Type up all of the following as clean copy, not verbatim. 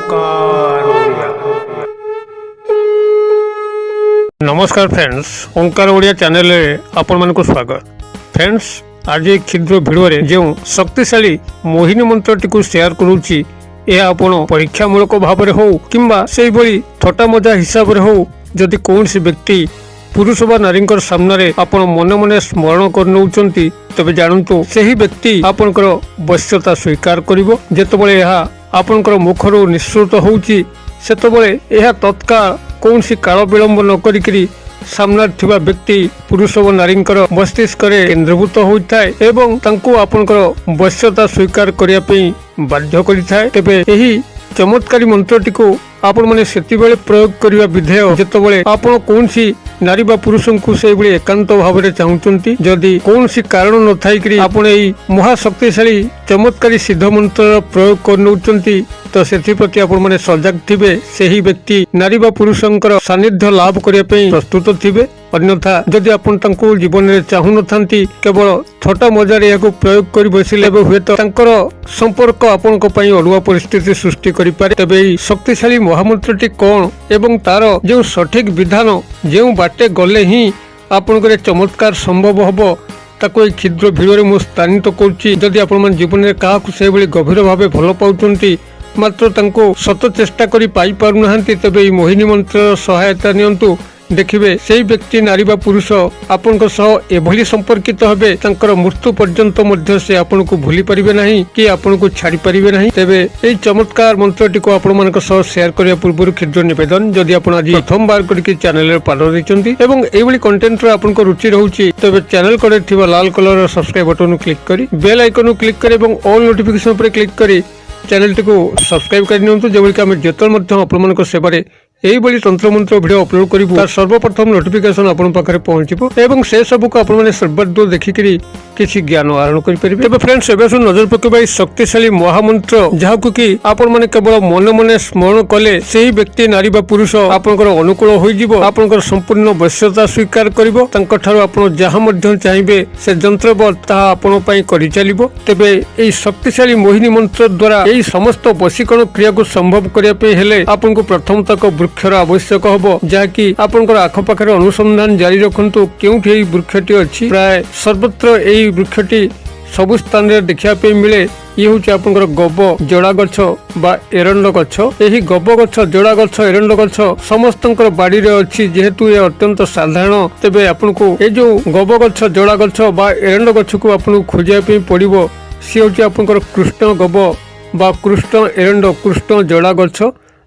ओंकार ओडिया। नमस्कार फ्रेंड्स, ओंकार ओडिया चैनल आपण मन को स्वागत। फ्रेंड्स, आज एक क्षुद्र भिडियो रे जो शक्तिशाली मोहिनी मंत्रटी को शेयर करूची, यह आपण परीक्षामूलक भाव में हो किंबा से भली थटा मजा हिसाब रे हो, जदि कौन सी व्यक्ति पुरुष बा नारी सामने आपण मन मन स्मरण कर तबे जानतु सही व्यक्ति आपणकर वश्यता स्वीकार करिवो। जेतबेले यह आपणकर मुखरु निश्चित होउची सेतबेले यह तत्काल कौनसी काल विलंब न करिकरी सामने थिबा व्यक्ति पुरुष व नारी मस्तिष्क केन्द्रीभूत होता है एवं तांको आपणकर वश्यता स्वीकार करिया पई बाध्य करिथाय। तेबे एही चमत्कारी मंत्रटी को आपण माने सेति बेले प्रयोग करिवा विधेय जेतबेले आपण कोनसी नारी बा पुरुष को से एकांत भाव में चाहूंती, जदि कौन सी कारण न थाई आपण एही महाशक्तिशाली चमत्कारी सिद्ध मंत्र प्रयोग कर तो से प्रति आपण माने सजग थिबे। सही व्यक्ति नारी बा पुरुषंकर सानिध्य लाभ करिया पई प्रस्तुत थिबे। अन्यथा जदि आपण तांको जीवन में चाहू न केवल थटा मजार या प्रयोग कर बसिले हुए तो तांकर संपर्क आपण अड़ुआ परिस्थिति सृष्टि करि पारे। तबे शक्तिशाली महामंत्रटी कौन एवं तार जो सठिक विधान जो बाटे गले ही आपनकर चमत्कार संभव हबो ताको एक क्षुद्र भिडियो मु स्थानित करुच्ची। जदि आपण जीवन में क्या से गभीर भाव भल पाउछंती मात्र तांको सत चेष्टा करी पाई पारु नाहंती, तबे मोहिनी मंत्र सहायता नियंतु। देखिए से व्यक्ति नारी बा पुरुष आपण एभली संपर्कित हेबे तांकर मृत्यु पर्यंत मध्य से आपण को भूली परिबे नहीं कि आपण को छाड़ी परिबे नहीं। तेबे एई चमत्कार मंत्रटी को आपण मानक सह शेयर करिया पूर्व क्षुद्र निवेदन, जदि आपण आज प्रथम बार करके चैनल रे पाद दैचंती एवं एभली कंटेंट रे आपण को रुचि रहउची तबे चैनल करे थिबा लाल कलर सब्सक्राइब बटन क्लिक करी बेल आइकन क्लिक करी एवं ऑल नोटिफिकेशन पर क्लिक करी चैनल को सब्सक्राइब कर नियंतु। जेबोली आम जेतल मध्य आपण मानक सेबारे यही बड़ी तंत्र मंत्र वीडियो अपलोड करूँ तार सर्वप्रथम नोटिफिकेशन आपण पाखरे पहुंचबो एवं से सब को आपण माने सर्वदूर देखिकरी किसी ज्ञान आहरण करि परिबे। तबे फ्रेंड्स, एबे सुन नजर पकेबा शक्तिशाली महामंत्र जहाकु कि आपण माने केवल मन मन स्मरण कले सही व्यक्ति नारी बा पुरुष आपनकर अनुकूल होई जिवो, आपनकर संपूर्ण वश्यता स्वीकार करिवो। तांक ठारो आपण जहा मध्य चाहिबे से यंत्र बल ताहा आपण पई करि चलिबो। तबे एई शक्तिशाली मोहिनी मंत्र द्वारा एई समस्त वशीकरण क्रिया को संभव करिया पे हेले आपण को प्रथम तक वृक्षर आवश्यक हबो, जहाँकि आपनकर आखपाखर अनुसंधान जारी रखंतु केउठी एई वृक्षटी अछि। प्राय सर्वत्र एई वृक्षटी सबु स्थान रे देखिया पे मिले। ये हूँ आपनकर गब जोड़ा गछ बा एरंड गछ। एही गब गछ जोड़ा गछ एरंड गछ समस्तंकर बाड़ी रे अछि, जेहेतु ये अत्यंत साधारण। तेबे आपनको ए जो गब गछ जोड़ा गछ बा एरंड गछ को आपनको खोजिया पे पड़िबो। सी हूँ आपनकर कृष्ण गब बा कृष्ण एरंड कृष्ण जोड़ा गछ,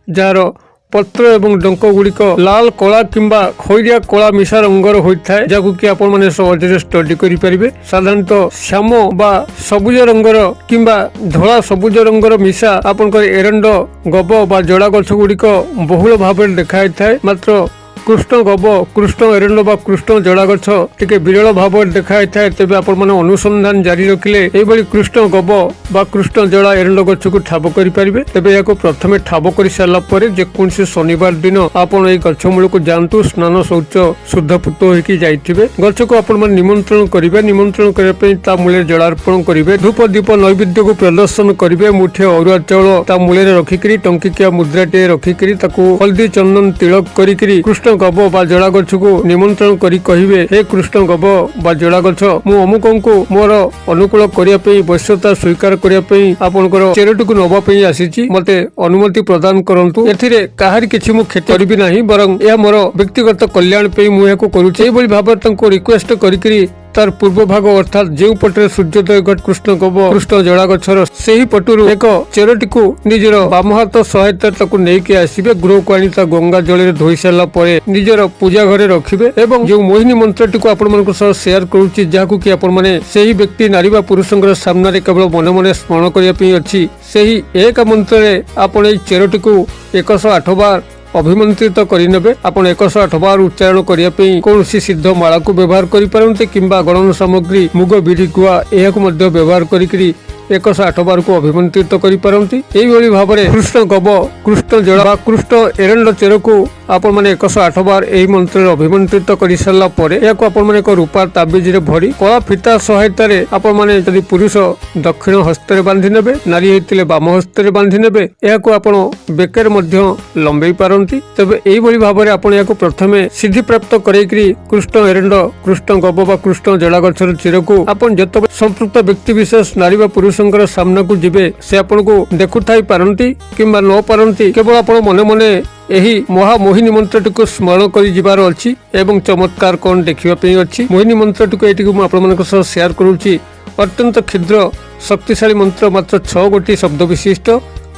जार पत्र एवं डंक गुड़िक लाल कला किंबा खैरिया कला मिशा रंगर होता है, जहां कि आपण माने सहजरे स्टडी करि परिबे। साधारणतः श्याम बा सबुज रंगर किंबा धला सबुज रंगर मिशा आपनकर एरंड गब बा जोड़ा गछ गुड़िक बहुल भाव देखाई थाए। मात्र कृष्ण गब कृष्ण एरंड बा कृष्ण जोड़ा गछ टिके विरल भाव देखाई थाए। तेबे आपण माने अनुसंधान जारी रखिले एई बली कृष्ण गब बा कृष्ण जोड़ा एरंड गछ को ठाब करि परिबे। तेबे याको प्रथमे ठाब करि सारला परे जे कोनसी शनिवार दिन आपण एई गछ मूल को जानतु स्नान शौच शुद्ध पुत होइकी जाइथिबे। गछ को आपण माने निमंत्रण करिवे। निमंत्रण करिया पई ता मूले जलार्पण करिवे। धूप दीप नैवेद्य को प्रदर्शन करिवे। मुठे अरुआ चाउल ता मूले रखिकरी टंकिकिया मुद्राटे रखिकरी ताको हल्दी चंदन तिलक करिकरी कृष्ण गब बा जोड़ा गछ को निमंत्रण करी कहिबे, हे कृष्ण गब बा जोड़ा गछ मु अमुकंको मोर अनुकूल करिया पई वश्यता स्वीकार करिया पई आपनकर चेरटु को नबा पई आसीची, मते अनुमति प्रदान करंतु। एथिरे काहार किछि मु खेती करबी नाही, बरं या मोर व्यक्तिगत कल्याण पई मु याको करूची। एई बली भाबत तंको रिक्वेस्ट करिकरी तार पूर्व भाग अर्थात जो पटे सूर्योदय घट कृष्ण गब कृष्ण जोड़ा गछर सेही पटुरु एक चेरटी को निजर बाम हाथ सहायता ताकू नेकी आसीबे। गृह को आनी ता गंगा जल रे धोई सारला परे निजर पूजा घरे रखिबे एवं जो मोहिनी मंत्रटी को आपण मानक सह शेयर करूची, जहाकू कि आपण माने सेही व्यक्ति नारी बा पुरुषंकर सामने रे केवल मन मन स्मरण करिया पई अछि। सेही एक मंत्र रे आपण एई चेरटी को 108 बार अभिमंत्रित करिनेबे। आपण 108 बार उच्चारण करिया पई कोनसी सिद्ध माला को व्यवहार करि पारंते किंबा गणन सामग्री मुग बिरि गुआ एहाको मध्य व्यवहार करिकरी 108 बार को अभिमंत्रित करि पारंती। एई भली भाबरे कृष्ण गब कृष्ण जोड़ा कृष्ण एरंड चेर को आपण माने 108 बार एही मंत्र अभिमंत्रित करि सरला परे याको आपण माने एक रूपा ताबीज रे भरी कला फिता सहायता रे आपण माने यदि पुरुष दक्षिण हस्त रे बांधी नेबे नारी हेतिले बाम हस्त रे बांधी नेबे याको आपण बेकर मध्य लंबेई पारंती तबे एही भली भाबरे आपण याको प्रथमे सिद्धि प्राप्त करैकरी कृष्ण एरंड कृष्ण गब बा कृष्ण जड़ा गछर चिरकु आपण जत संपृक्त व्यक्ति विशेष नारी बा पुरुषंकर सामना को जिबे से आपण को देखु थाई पारंती किंबा न पारंती केवल आपण मने मने एही महामोहिनी मंत्रटी को स्मरण करी जिबार अछि एवं चमत्कार कोन देखिबा पई अछि। मोहिनी मंत्रटी को एटी को आपण मानक सह शेयर करूची। अत्यंत क्षुद्र शक्तिशाली मंत्र मात्र 6 गोटी शब्द विशिष्ट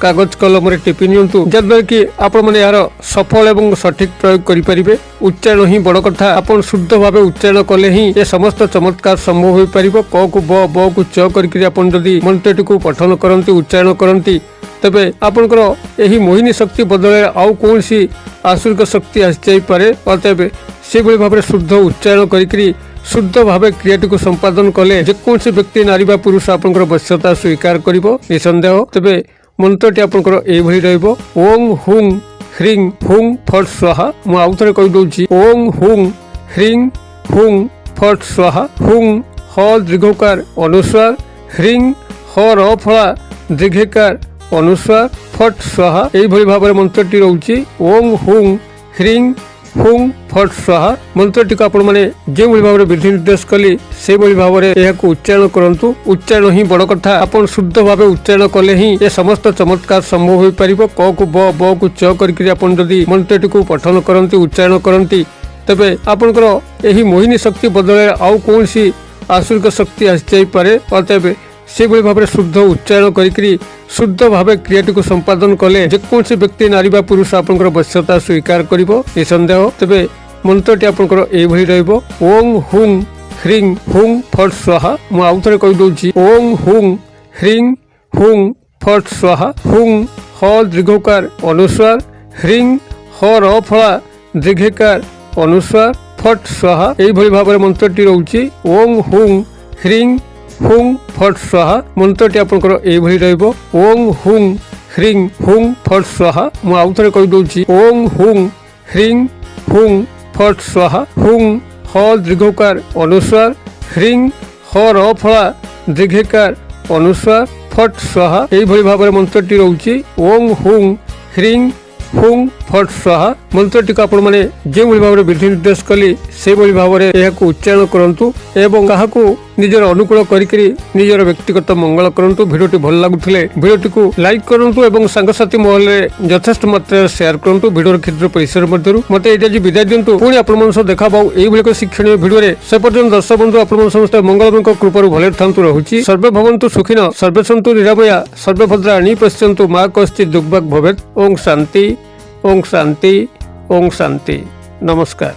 कागज कलम रे टिपि नियंतु जद्वारा कि आपण माने यार सफल एवं सठिक प्रयोग करि परिबे। उच्चारण ही बड़ कथा आपण शुद्ध भाबे उच्चारण कले ही ए समस्त चमत्कार संभव होई परिबो। क को ब को च करिकरी आपण जदी मंत्रटी को पठन करंती उच्चारण करंती तबे आपनकर एही मोहिनी शक्ति बदले आउ कोनसी आसुरिक शक्ति आसी जाई पारे। अतएव से भली भाबरे शुद्ध उच्चारण करिकरी शुद्ध भावे क्रियाटी को संपादन कले जे कोनसी व्यक्ति नारी बा पुरुष आपनकर वश्यता स्वीकार करिवो निसंदेह। तबे मंत्रटी आपनकर एही भली रहइबो ओम हुं ह्रीं हुं फट स्वाहा। मु आउथरे कहि दउची ओम हुं ह्रीं हुं फट स्वाहा। हुं ह दीर्घकार अनुस्वार ह्रीं ह र फळा दीर्घकार अनुस्वार फट स्वाहा। एही भली भाबरे मंत्रटी रहउची ओम हुं ह्रीं हुं फट स्वाहा। मंत्रटी को आपण माने जे भली भाबरे विधि निर्देश कली से भली भाबरे एहाको उच्चारण करंतु। उच्चारण ही बड़ कथा आपण शुद्ध भाबे उच्चारण कले ही ए समस्त चमत्कार संभव होई परिबो। क को ब को च करिकरी आपण जदी मंत्रटी को पठन करंती उच्चारण करंती तबे आपनकर एही मोहिनी शक्ति बदले आउ कोनसी आसुरिक शक्ति आसी जाई पारे। अतएव से भली भाबरे शुद्ध उच्चारण करिकरी शुद्ध भावे क्रियाटी को संपादन कले जे कोनसी व्यक्ति नारी बा पुरुष आपनकर वश्यता स्वीकार करिवो निसंदेह। तबे मंत्रटी आपनकर एही भली रहइबो ओम हुं ह्रीं हुं फट स्वाहा। मु आउथरे कहि दउची ओम हुं ह्रीं हुं फट स्वाहा। हुं ह दीर्घकार अनुस्वार ह्रीं ह र फळा दीर्घकार अनुस्वार फट स्वाहा। एही भली भाबरे मंत्रटी रहउची ओम हुं ह्रीं हुं फट स्वाहा। मंत्रटी आपनकर एही भली रहइबो ओम हुं ह्रीं हुं फट स्वाहा। मु आउथरे कहि दउची ओम हुं ह्रीं हुं फट स्वाहा। हुं ह दीर्घकार अनुस्वार ह्रीं ह र फळा दीर्घकार अनुस्वार फट स्वाहा। एही भली भाबरे मंत्रटी रहउची ओम हुं ह्रीं हुं फट स्वाहा। मंत्रटी को आपण माने जे भली भाबरे विधि निर्देश कली से भली भाबरे एहाको उच्चारण करंतु एवं काहाको निजर अनुकूल करिकरी निजर व्यक्तिगत मंगल करंतु। भिडियोटी भल लागुथिले भिडियोटी को लाइक करंतु एवं सांगसाथी महल रे यथेष्ट मात्रा शेयर करंतु। भिडियोर क्षुद्र परिसर मध्यरु मते एटा जी विदाय दियंतु। पुणी आपण मन देखा पाऊ एही भली शिक्षणीय भिडियो रे। से पर्यंत दर्शक बंधु आपण मन समस्त मंगलमयଙ୍କ कृपारु भले थांतु रहुची। सर्वे भवन्तु सुखिनो सर्वे सन्तु निरामया सर्वे भद्राणि पश्यन्तु मा कश्चित् दुर्भाग् भवेत्। ओम शांति ओम शांति ओम शांति। नमस्कार।